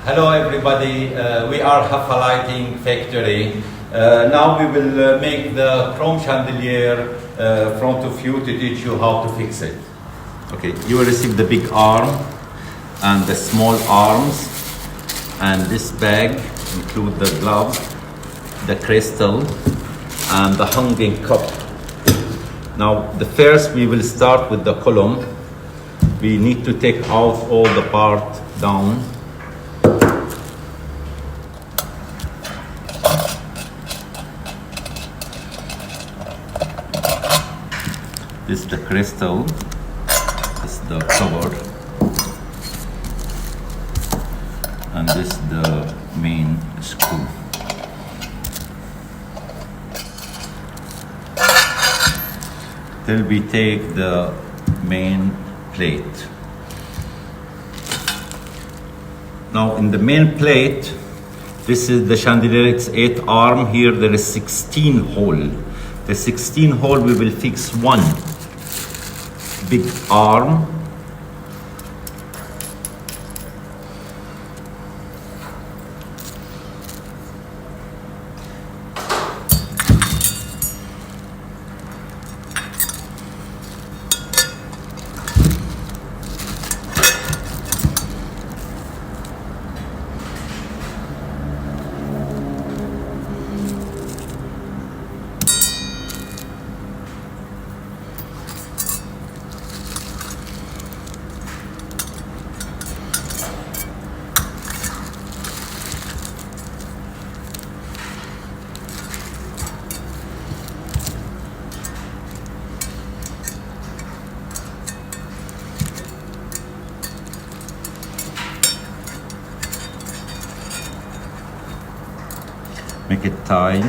Hello everybody, we are Hafa Lighting Factory. Now we will make the chrome chandelier front of you to teach you how to fix it. Okay, you will receive the big arm and the small arms, and this bag include the glove, the crystal and the hanging cup. Now the first we will start with the column. We need to take out all the part down. This is the crystal, this is the cover, and this is the main screw. Till we take the main plate. Now in the main plate, this is the chandelier, it's 8 arm. Here there is 16 hole. The 16 hole we will fix one big arm, make it tight.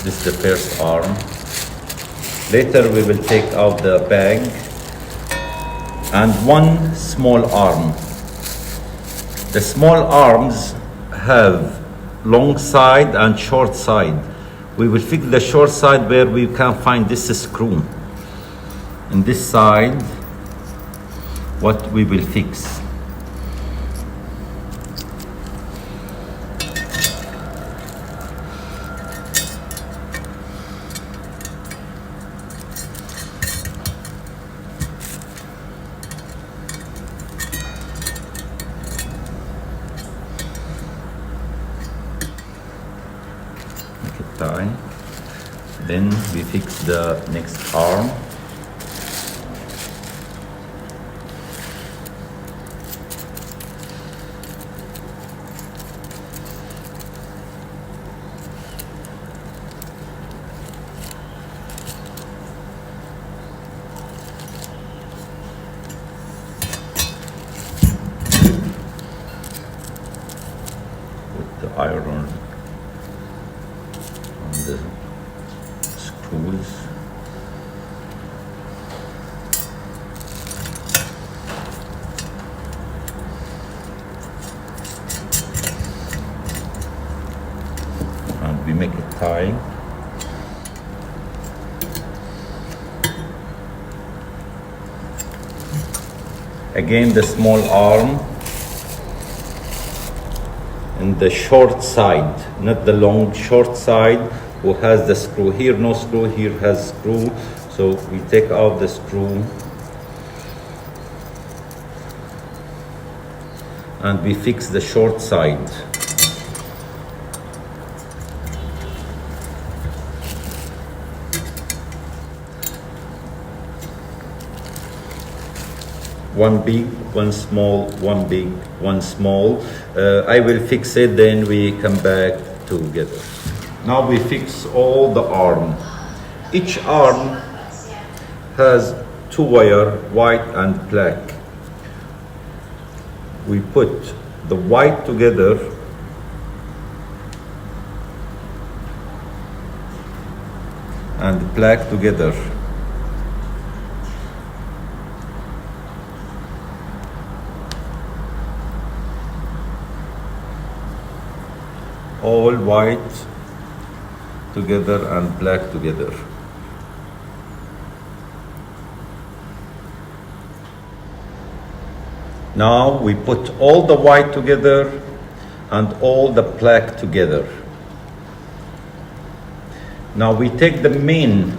This is the first arm. Later we will take out the bag and one small arm. The small arms have long side and short side. We will fix the short side where we can find this screw. In this side, what we will fix. Make it tight. Then we fix the next arm. The iron on the screws. And we make it tight. Again the small arm. And the short side, not the long, short side, who has the screw. Here no screw, here has screw. So we take out the screw and we fix the short side. One big, one small, one big, one small. I will fix it, then we come back together. Now we fix all the arm. Each arm has 2 wire, white and black. We put the white together and black together. All white together and black together. Now we put all the white together and all the black together. Now we take the main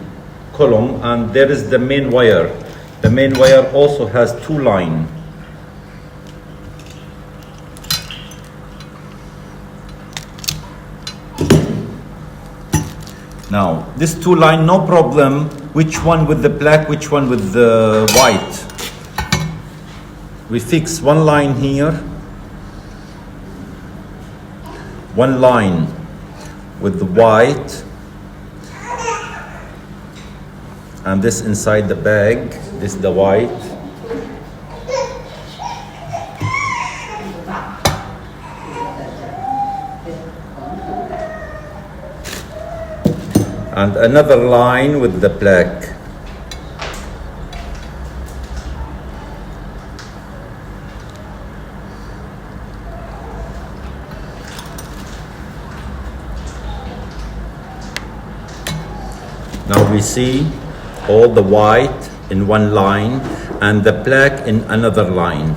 column and there is the main wire. The main wire also has two lines. Now this two line, no problem which one with the black, which one with the white. We fix one line here, one line with the white, and this inside the bag, this is the white. And another line with the black. Now we see all the white in one line and the black in another line.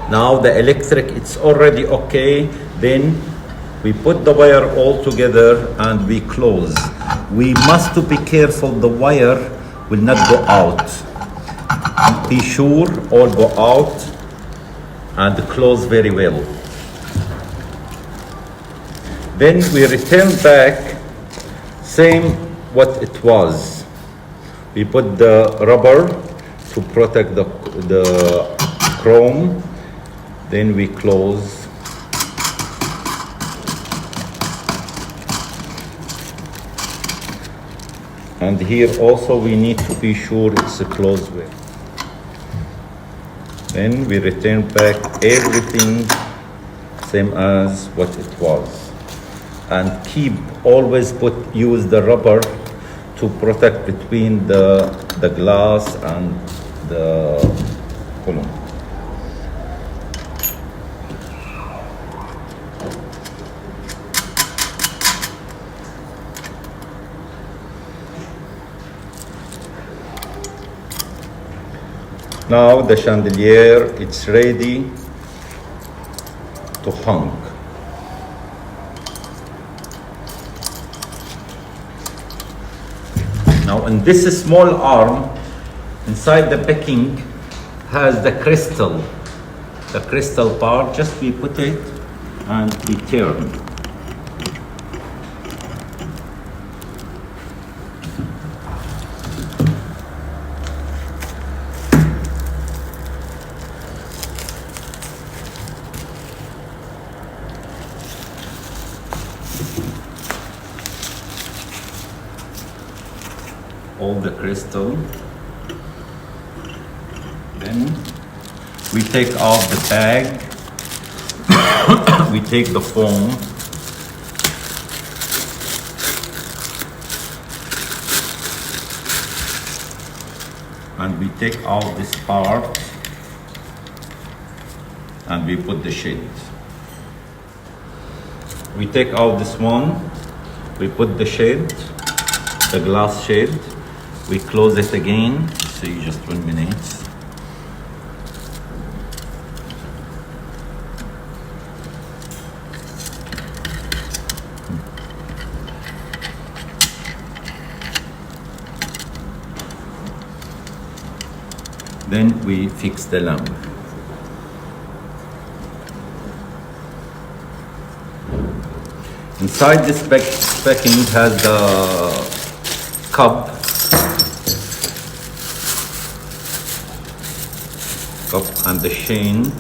Now the electric, it's already okay. Then we put the wire all together and we close. We must be careful the wire will not go out. Be sure all go out and close very well. Then we return back same what it was. We put the rubber to protect the chrome. Then we close. And here also we need to be sure it's closed well. Then we return back everything same as what it was. And always use the rubber to protect between the glass and the column. Now the chandelier, it's ready to hang. Now in this small arm, inside the backing has the crystal part, just we put it and we turn. All the crystal. Then we take out the bag. We take the foam. And we take out this part and we put the shade. We take out this one, we put the shade, the glass shade. We close it again, see just 1 minute. Then we fix the lamp. Inside this packing has the cup and the chain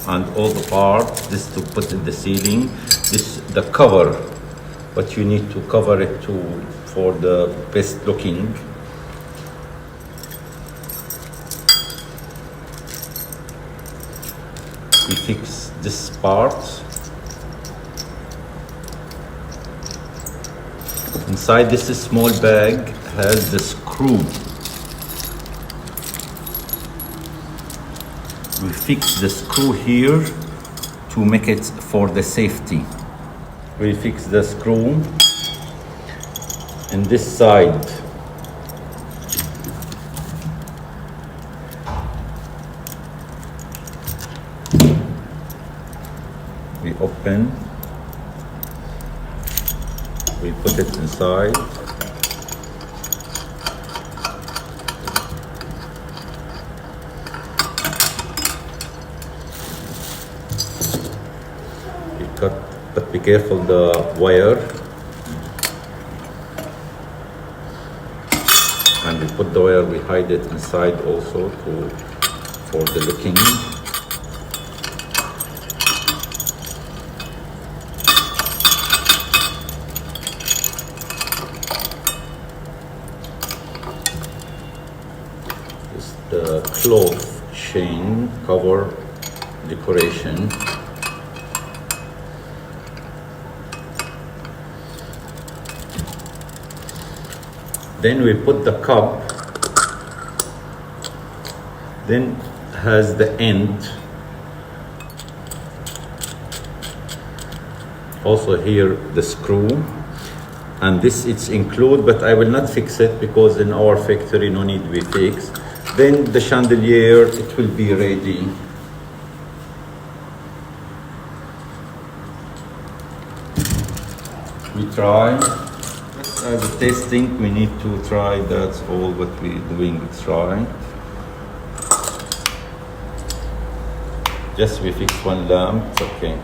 and all the parts. This to put in the ceiling. This the cover, but you need to cover it for the best looking. We fix this part. Inside this small bag has the screw. We fix the screw here to make it for the safety. We fix the screw in this side. pin. We put it inside. We cut, but be careful the wire. And we put the wire, we hide it inside also for the looking. This is the cloth chain cover decoration. Then we put the cup, then has the end. Also here the screw, and this it's included, but I will not fix it because in our factory no need to be fixed. Then the chandelier, it will be ready. We try. As a testing, we need to try. That's all what we're doing. Try. Just we fix one lamp. It's okay.